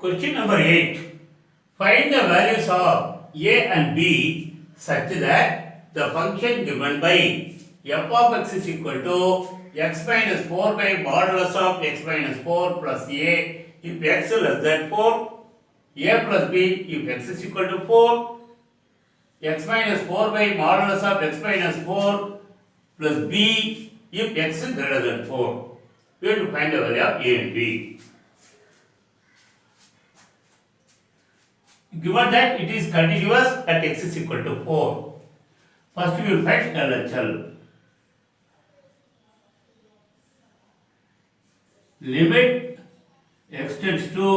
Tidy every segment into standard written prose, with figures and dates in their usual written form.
Question number 8. Find the values of a and b such that the function given by f of x is equal to x minus 4 by modulus of x minus 4 plus a if x less than 4, a plus b if x is equal to 4, x minus 4 by modulus of x minus 4 plus b if x is greater than 4. We have to find the value of a and b. Given that it is continuous at x is equal to 4. First we will find LHL. Limit x tends to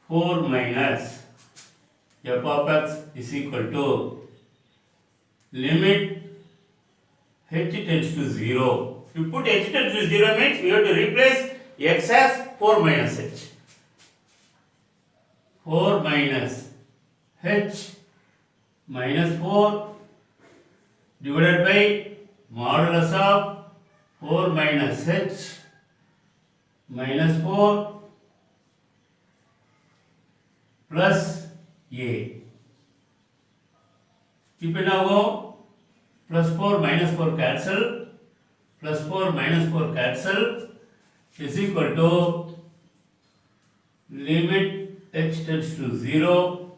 4 minus f of x is equal to limit h tends to 0. You put h tends to 0 means we have to replace x as 4 minus h. 4 minus h minus 4 divided by modulus of 4 minus h minus 4 plus a. Keep it now, plus 4 minus 4 cancel, plus 4 minus 4 cancel is equal to limit h tends to 0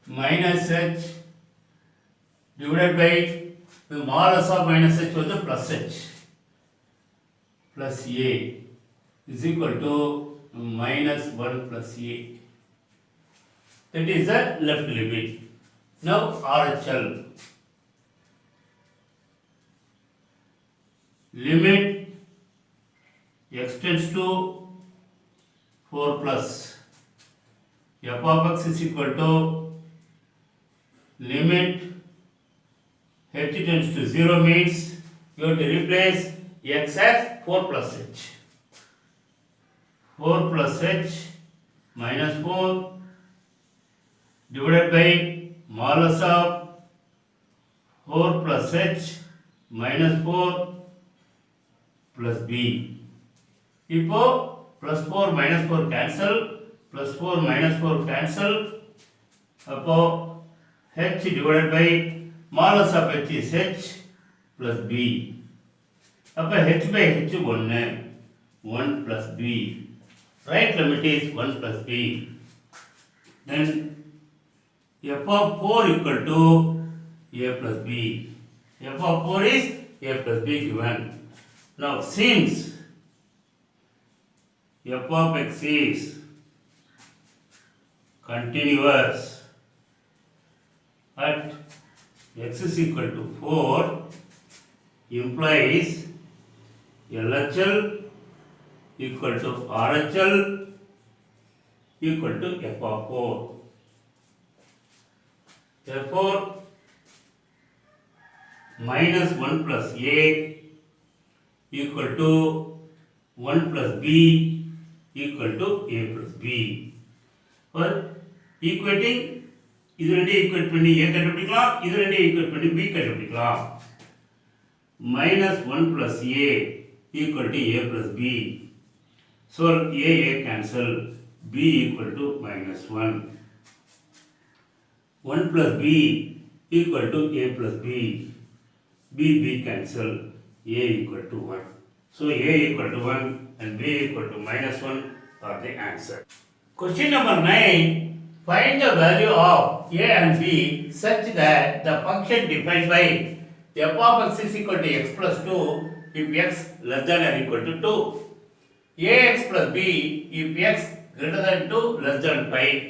minus h divided by the modulus of minus h was the plus h plus a is equal to minus 1 plus a. That is the left limit. Now RHL. Limit x tends to 4 plus f of x is equal to limit h tends to 0 means you have to replace x as 4 plus h. 4 plus h minus 4 divided by modulus of 4 plus h minus 4 plus b. இப்போ plus 4 minus 4 cancel, plus 4 minus 4 cancel, அப்போ h divided by modulus of h is h plus b. அப்போ h by h 1 plus b. Right limit is 1 plus b. Then f of 4 equal to a plus b. f of 4 is a plus b given. Now since f of x is continuous at x is equal to 4 implies LHL equal to RHL equal to f of 4. Therefore, minus 1 plus a equal to 1 plus b equal to a plus b. For equating, இது ரெண்டு equate பண்ணி a கண்டுபிடிக்கலாம், இது ரெண்டு equate பண்ணி b கண்டுபிடிக்கலாம். minus 1 plus a equal to a plus b. So a cancel, b equal to minus 1. 1 plus b equal to a plus b. b cancel, a equal to 1. So a equal to 1 and b equal to minus 1 are the answer. Question number 9. Find the value of a and b such that the function defined by f of x is equal to x plus 2 if x less than or equal to 2. ax plus b if x greater than 2 less than 5.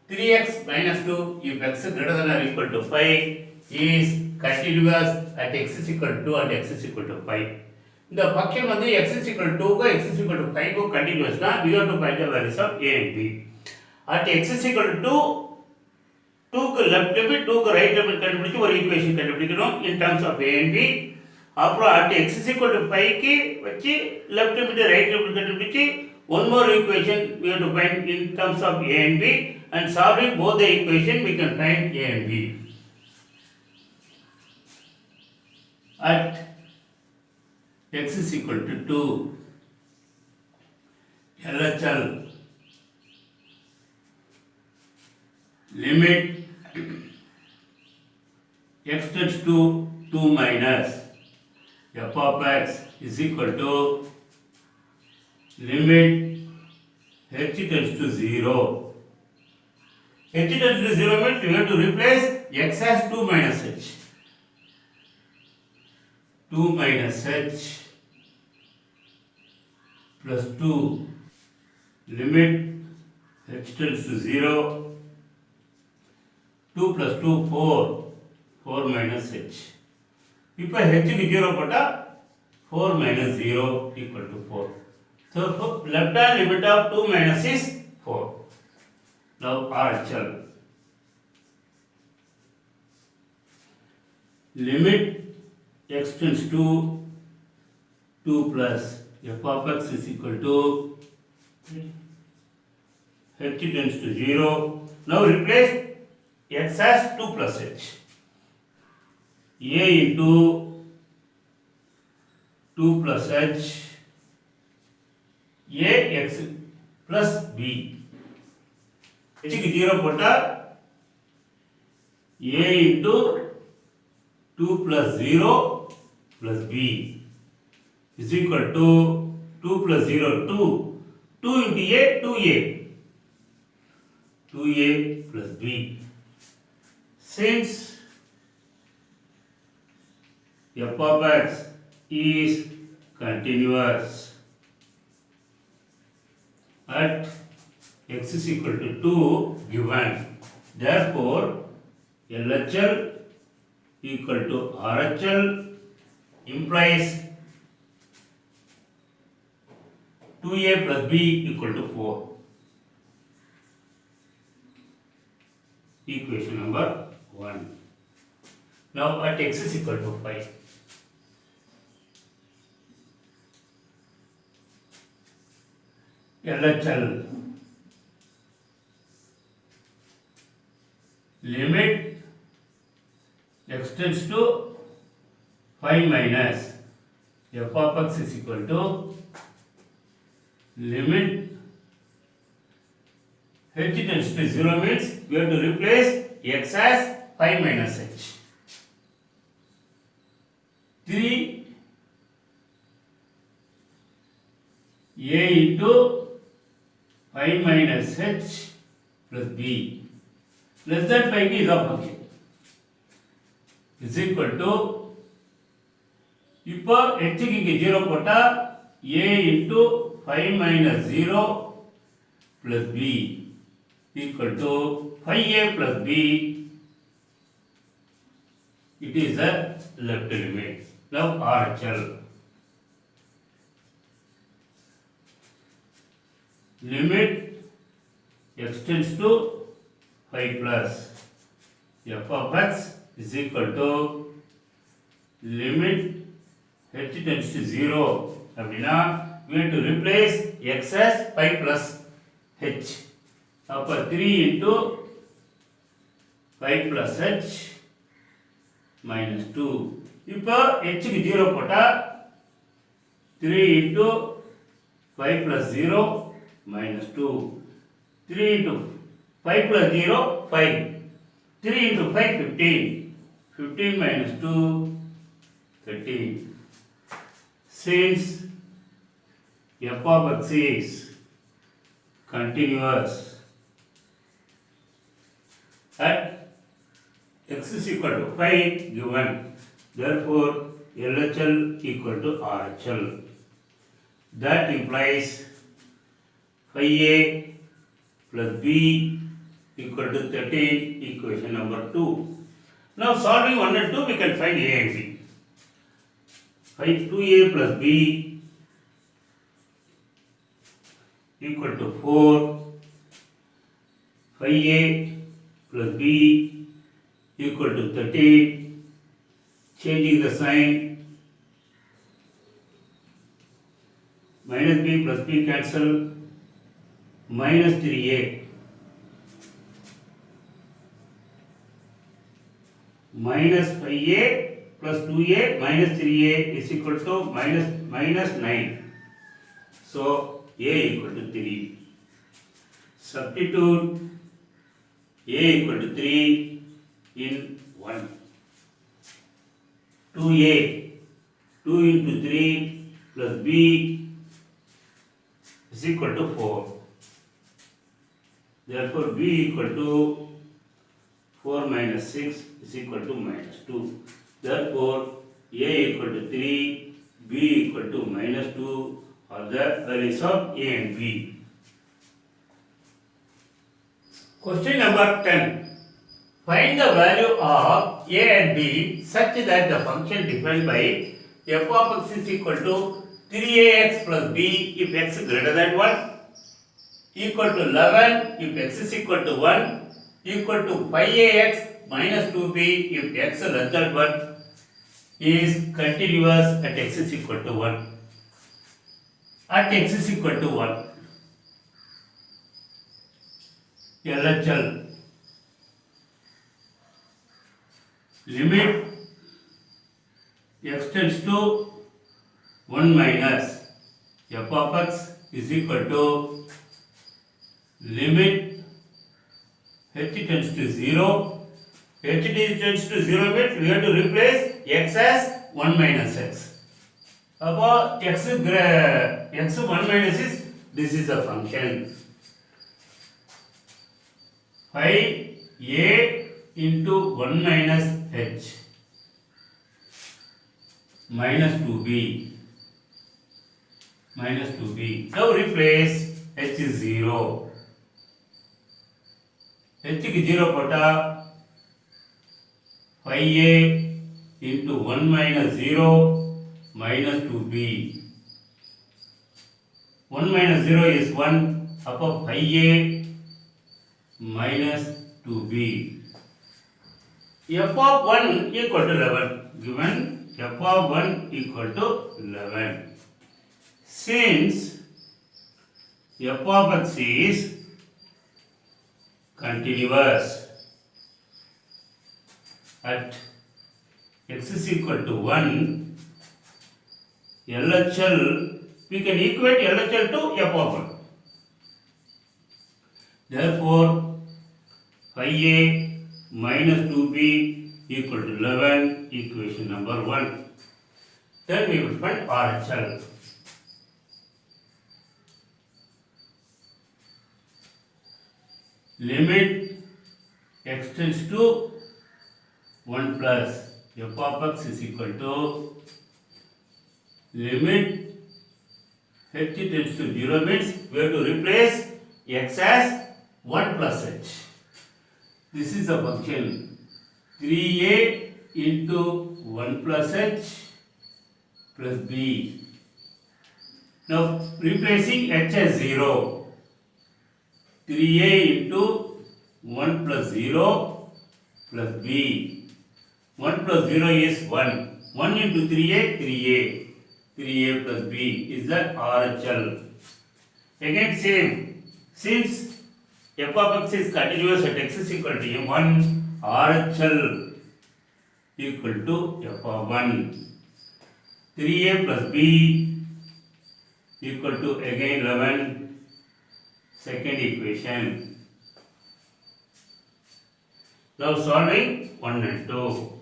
3x minus 2 if x greater than or equal to 5 is continuous at x is equal to 2 and x is equal to 5. இந்த function வந்து x is equal to 2 க்கு x is equal to 5 க்கு கண்டினியூஸ்னா we have to find the values of a and b. At x is equal to 2 க்கு left limit 2 க்கு right limit கண்டுபிடிச்சு ஒரு equation கண்டுபிடிக்கணும் in terms of a and b. அப்புறம் at x is equal to 5 க்கு வச்சு left limit right limit கண்டுபிடிச்சு one more equation we have to find in terms of a and b, and solving both the equation we can find a and b. At x is equal to 2, LHL limit x tends to 2 minus f of x is equal to limit h tends to 0. H tends to 0 means we have to replace x as 2 minus h. 2 minus h plus 2 limit h tends to 0. 2 plus 2 4. 4 minus h. இப்போ h க்கு 0 போட்டா 4 minus 0 equal to 4. So left hand limit of 2 minus is 4. Now RHL. Limit x tends to 2 plus f of x is equal to h tends to 0. Now replace x as 2 plus h. A into 2 plus h a x plus b. h க்கு 0 போட்டா a into 2 plus 0 plus b is equal to 2 plus 0 2. 2 into a 2a. 2a plus b. Since f of x is continuous at x is equal to 2 given, therefore LHL equal to RHL implies 2a plus b equal to 4. Equation number 1. Now at x is equal to 5. LHL limit x tends to 5 minus f of x is equal to limit h tends to 0 means we have to replace x as 5 minus h. 3 a into 5 minus h plus b less than 5 is of function is equal to இப்போ h க்கு இங்க 0 போட்டா a into 5 minus 0 plus b equal to 5a plus b. It is the left limit. Now RHL limit x tends to 5 plus f of x is equal to limit h tends to 0. அப்படினா we have to replace x as 5 plus h. அப்ப 3 into 5 plus h minus 2. இப்போ h க்கு 0 போட்டா 3 into 5 plus 0 minus 2. 3 into 5 plus 0 5. 3 into 5 15. 15 minus 2 13. Since f of x is continuous at x is equal to 5 given, therefore LHL equal to RHL. That implies 5a plus b equal to 13, equation number 2. Now solving 1 and 2 we can find a and b. 2a plus b equal to 4. 5a plus b equal to 13. Changing the sign, minus b plus b cancel, minus 3a minus 5a plus 2a minus 3a is equal to minus 9. So a equal to 3. Substitute A equal to 3 in 1. 2A, 2 into 3 plus B is equal to 4. Therefore, B equal to 4 minus 6 is equal to minus 2. Therefore, A equal to 3, B equal to minus 2 are the values of A and B. Question number 10. Find the value of A and B such that the function defined by f of x is equal to 3ax plus b if x greater than 1, equal to 11 if x is equal to 1, equal to 5ax minus 2b if x less than 1 is continuous at x is equal to 1. At x is equal to 1. LHL limit x tends to 1 minus f of x is equal to limit h tends to 0. H tends to 0 means we have to replace x as 1 minus x. Above x 1 minus is, this is a function. 5a into 1 minus h minus 2b. Now replace h is 0. h is 0 pota 5a into 1 minus 0 minus 2b. 1 minus 0 is 1 above 5a minus 2b. F of 1 equal to 11. Given f of 1 equal to 11. Since f of x is continuous at x is equal to 1, LHL, we can equate LHL to f of 1. Therefore, 5a minus 2b equal to 11, equation number 1. Then we will find RHL. Limit x tends to 1 plus f of x is equal to limit h tends to 0 means we have to replace x as 1 plus h. This is the function 3a into 1 plus h plus b. Now replacing h as 0. 3a into 1 plus 0 plus b. 1 plus 0 is 1. 1 into 3a, 3a. 3a plus b is the RHL. Again same. Since f of x is continuous at x is equal to m1, RHL equal to f of 1. 3a plus b equal to again 11. Second equation. Now solving 1 and 2.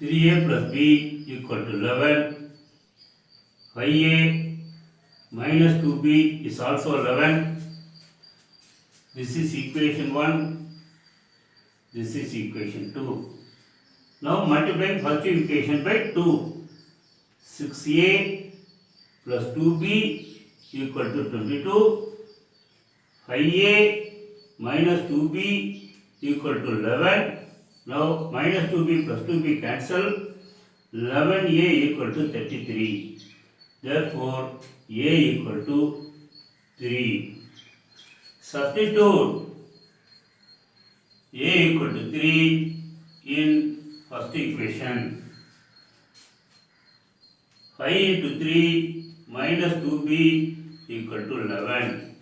3a plus b equal to 11. 5a minus 2b is also 11. This is equation 1. This is equation 2. Now multiplying first equation by 2. 6a plus 2b equal to 22. 5a minus 2b equal to 11. Now minus 2b plus 2b cancel. 11a equal to 33. Therefore, a equal to 3. Substitute a equal to 3 in first equation. 5 into 3 minus 2b equal to 11.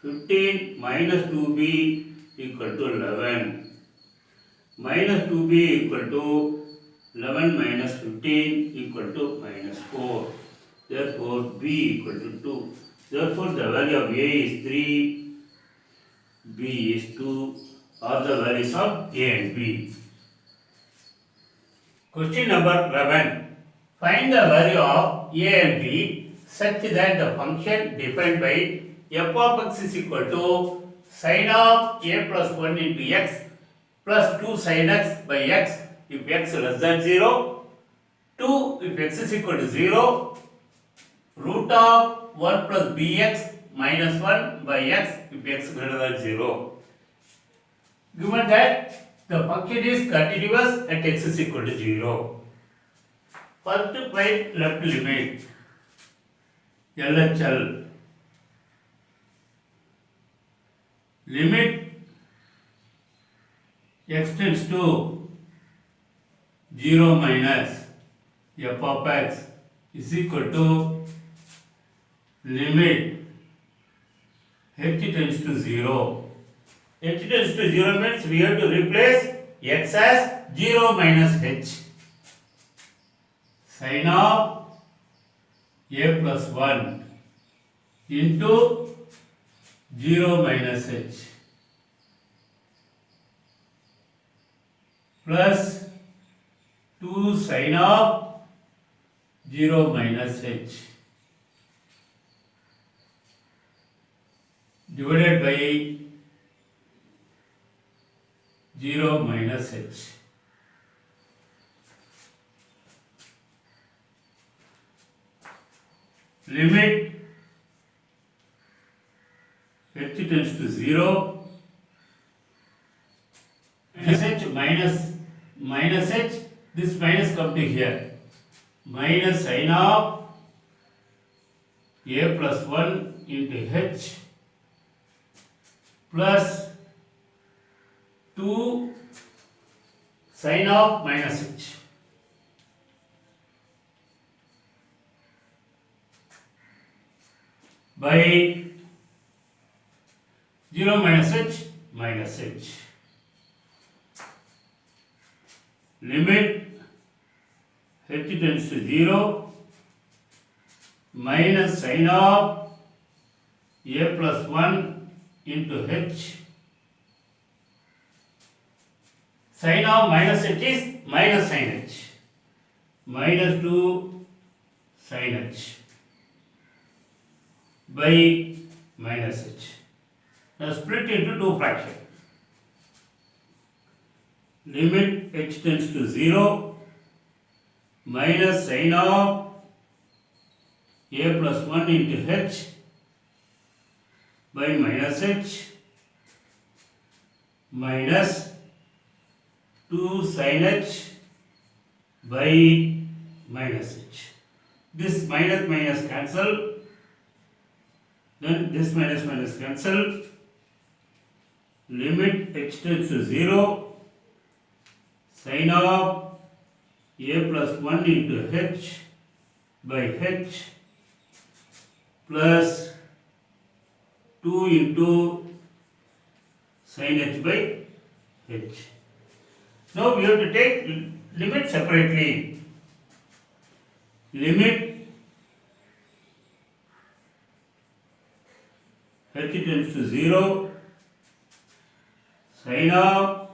15 minus 2b equal to 11. Minus 2b equal to 11 minus 15 equal to minus 4. Therefore, b equal to 2. Therefore, the value of a is 3, B is 2 are the values of A and B. Question number 11. Find the value of A and B such that the function defined by f of x is equal to sin of a plus 1 into x plus 2 sin x by x if x less than 0, 2 if x is equal to 0, root of 1 plus bx minus 1 by x if x greater than 0. Given that the function is continuous at x is equal to 0. First find left limit LHL. Limit x tends to 0 minus f of x is equal to limit h tends to 0. H tends to 0 means we have to replace x as 0 minus h. Sin of a plus 1 into 0 minus h plus 2 sin of 0 minus h divided by 0 minus h. Limit h tends to 0 h minus h, this minus come to here, minus sin of a plus 1 into h plus 2 sin of minus h by 0 minus h minus h. Limit h tends to 0 minus sin of a plus 1 into h. Sin of minus h is minus sin h, minus 2 sin h by minus h. Now split into two fractions. Limit h tends to 0 minus sin of a plus 1 into h by minus h minus 2 sin h by minus h. This minus minus cancel, then this minus minus cancel. Limit h tends to 0 sin of a plus 1 into h by h plus 2 into sin h by h. Now we have to take limit separately. Limit h tends to 0 sin of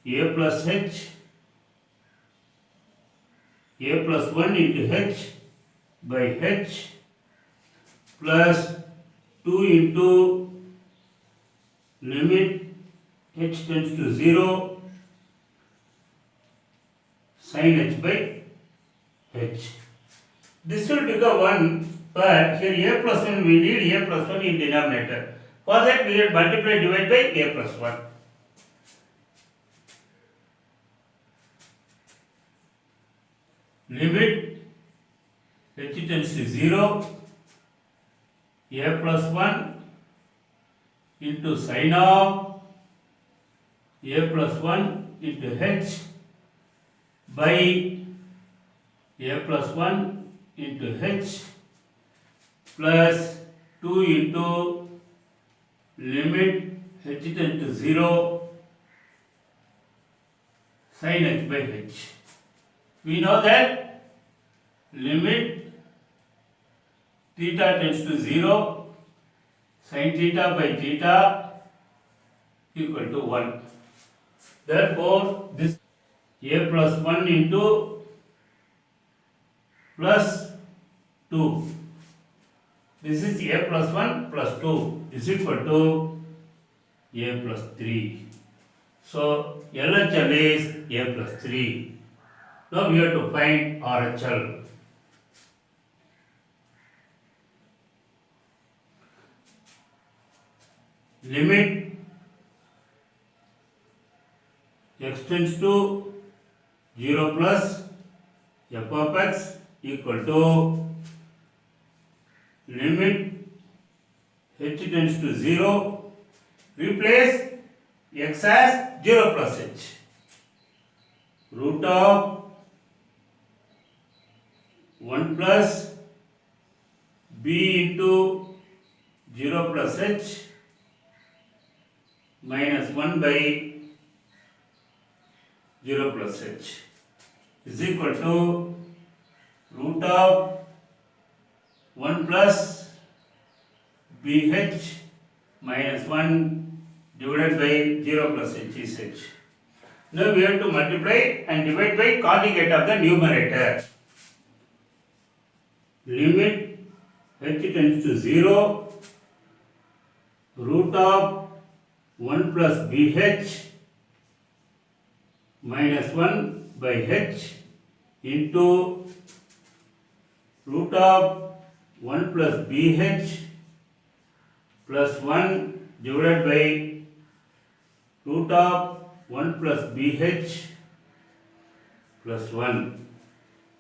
a plus h, a plus 1 into h by h plus 2 into limit h tends to 0 sin h by h. This will become 1, but here a plus 1, we need a plus 1 in denominator. For that we will multiply divide by a plus 1. Limit h tends to 0 a plus 1 into sin of a plus 1 into h by a plus 1 into h plus 2 into limit h tends to 0 sin h by h. We know that limit theta tends to 0 sin theta by theta equal to 1. Therefore, this a plus 1 into plus 2. This is a plus 1 plus 2 is equal to a plus 3. So, LHL is a plus 3. Now we have to find RHL. Limit x tends to 0 plus f of x equal to limit h tends to 0, replace x as 0 plus h. Root of 1 plus b into 0 plus h minus 1 by 0 plus h is equal to root of 1 plus bh minus 1 divided by 0 plus h is h. Now we have to multiply and divide by conjugate of the numerator. Limit h tends to 0, root of 1 plus bh minus 1 by h into root of 1 plus bh plus 1 divided by root of 1 plus bh plus 1.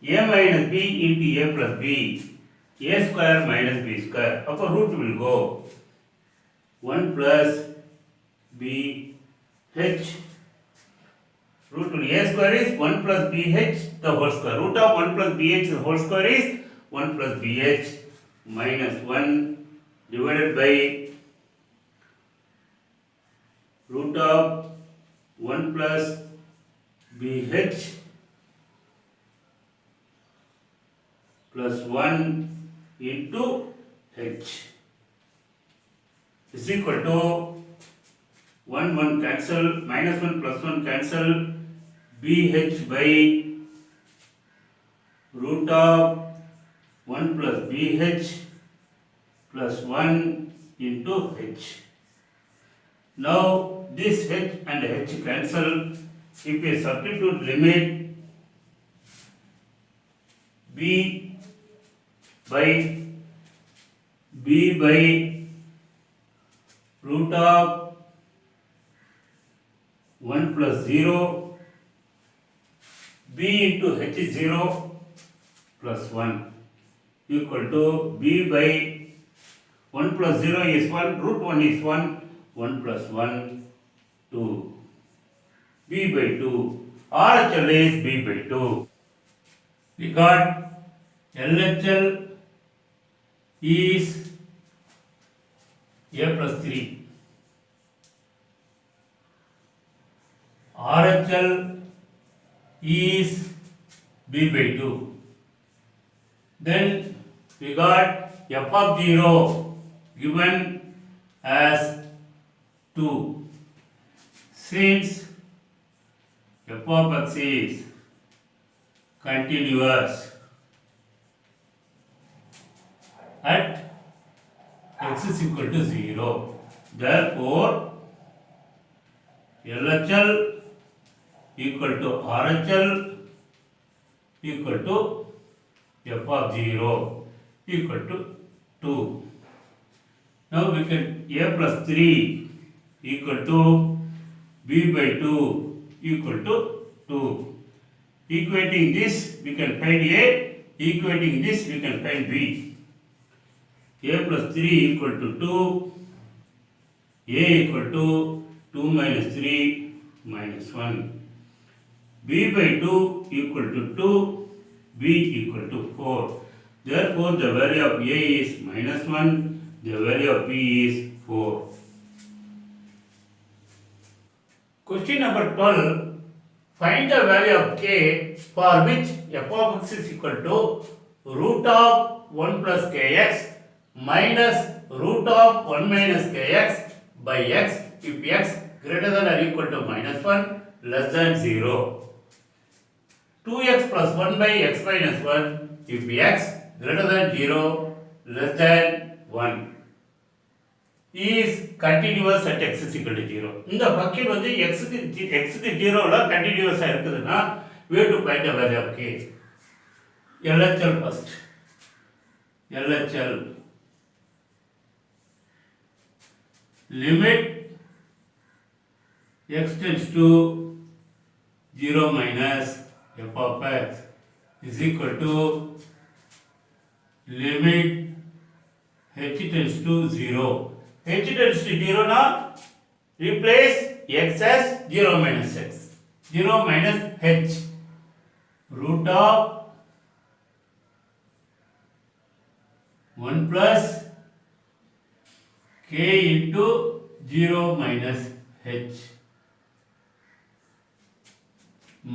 A minus b into a plus b, a square minus b square. Upper root will go 1 plus b h. Root of a square is 1 plus bh the whole square. Root of 1 plus bh the whole square is 1 plus bh minus 1 divided by root of 1 plus bh plus 1 into h is equal to 1 cancel, minus 1 plus 1 cancel, bh by root of 1 plus bh plus 1 into h. Now this h and h cancel. If we substitute limit b by root of 1 plus 0, b into h is 0 plus 1 equal to b by 1 plus 0 is 1, root 1 is 1, 1 plus 1, 2. B by 2. RHL is b by 2. We got LHL is a plus 3. RHL is b by 2. Then we got f of 0 given as 2. Since f of x is continuous at x is equal to 0, therefore LHL equal to RHL equal to f of 0 equal to 2. Now we can a plus 3 equal to b by 2 equal to 2. Equating this we can find a, equating this we can find b. A plus 3 equal to 2, a equal to 2 minus 3 minus 1. B by 2 equal to 2, b equal to 4. Therefore, the value of a is minus 1, the value of b is 4. Question number 12. Find the value of k for which f of x is equal to root of 1 plus kx minus root of 1 minus kx by x if x greater than or equal to minus 1 less than 0. 2x plus 1 by x minus 1 if x greater than 0 less than 1 is continuous at x is equal to 0. இந்த bucket வந்து x க்கு 0 ல கண்டினியூஸா இருக்குதுன்னா we have to find the value of k. LHL first. LHL limit x tends to 0 minus f of x is equal to limit h tends to 0. h tends to 0 now replace x as 0 minus x. 0 minus h root of 1 plus k into 0 minus h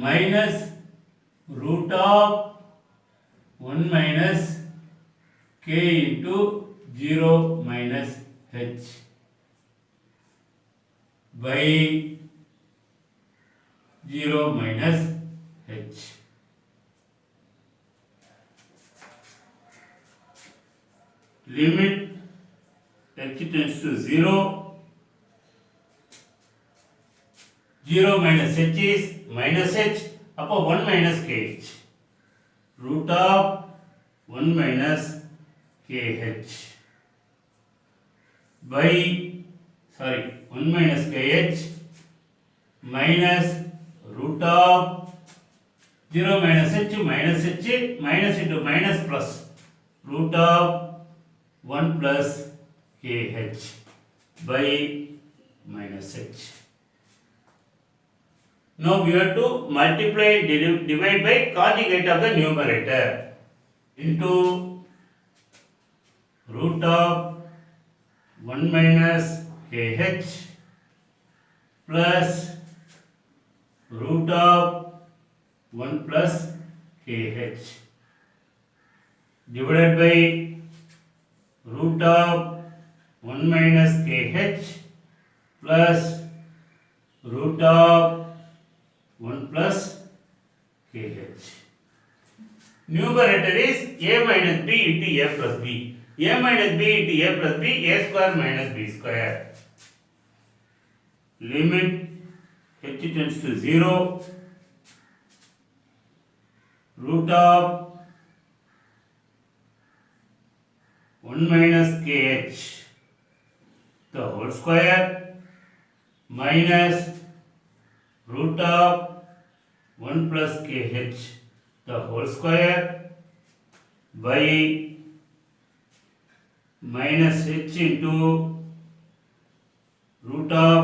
minus root of 1 minus k into 0 minus h by 0 minus h. Limit h tends to 0. 0 minus h is minus h upon 1 minus kh. Root of 1 minus kh by 1 minus kh minus root of 0 minus h minus into minus plus root of 1 plus kh by minus h. Now we have to multiply divide by conjugate of the numerator into root of 1 minus kh plus root of 1 plus kh divided by root of 1 minus kh plus root of 1 plus kh. Numerator is a minus b into a plus b. A minus b into a plus b, a square minus b square. Limit h tends to 0. Root of 1 minus kh the whole square minus root of 1 plus kh the whole square by minus h into root of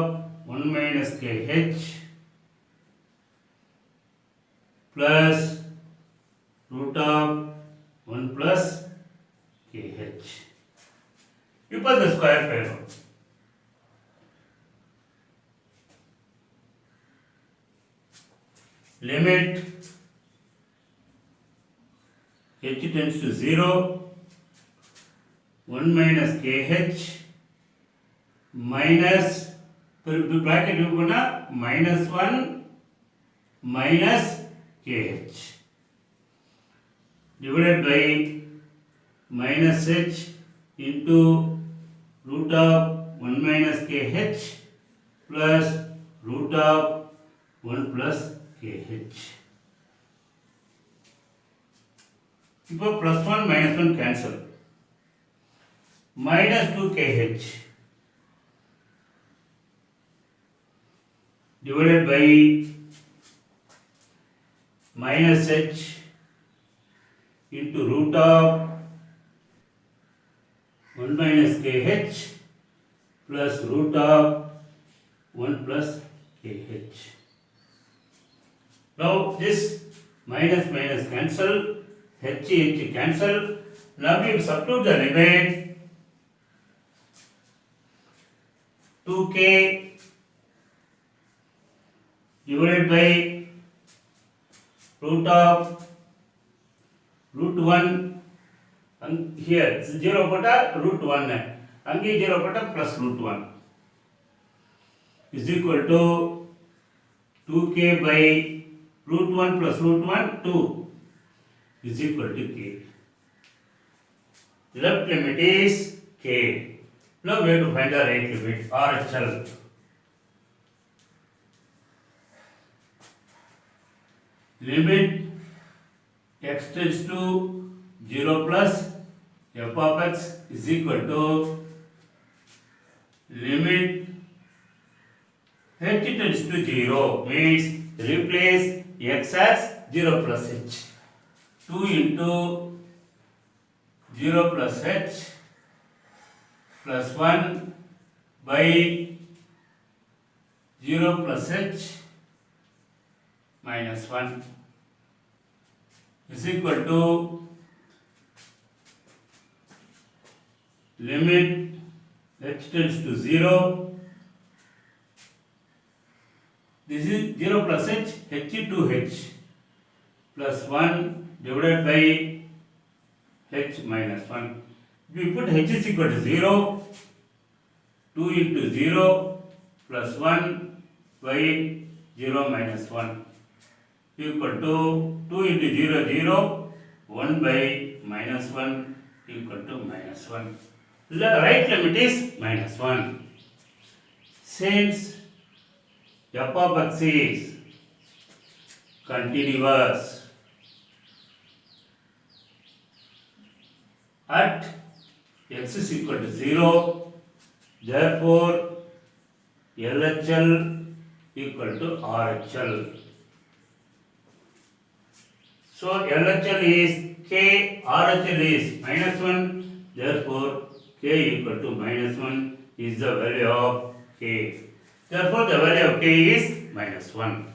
1 minus kh plus root of 1 plus kh. You put the square pair. Limit h tends to 0. 1 minus kh minus bracket minus 1 minus kh divided by minus h into root of 1 minus kh plus root of 1 plus kh. இப்போ plus 1 minus 1 cancel. Minus 2 kh divided by minus h into root of 1 minus kh plus root of 1 plus kh. Now this minus minus cancel, h cancel. Now we substitute the limit 2k divided by root of root 1 and here 0 put root 1 and 0 put plus root 1 is equal to 2k by root 1 plus root 1, 2 is equal to k. Left limit is k. Now we have to find the right limit, RHL. Limit x tends to 0 plus f of x is equal to limit h tends to 0, means replace x as 0 plus h. 2 into 0 plus h plus 1 by 0 plus h minus 1 is equal to limit h tends to 0. This is 0 plus h, h to h plus 1 divided by h minus 1. If we put h is equal to 0, 2 into 0 plus 1 by 0 minus 1 equal to 2 into 0, 0, 1 by minus 1 equal to minus 1. The right limit is minus 1. Since f of x is continuous at x is equal to 0, therefore LHL equal to RHL. So LHL is k, RHL is minus 1, therefore k equal to minus 1 is the value of k. Therefore the value of k is minus 1.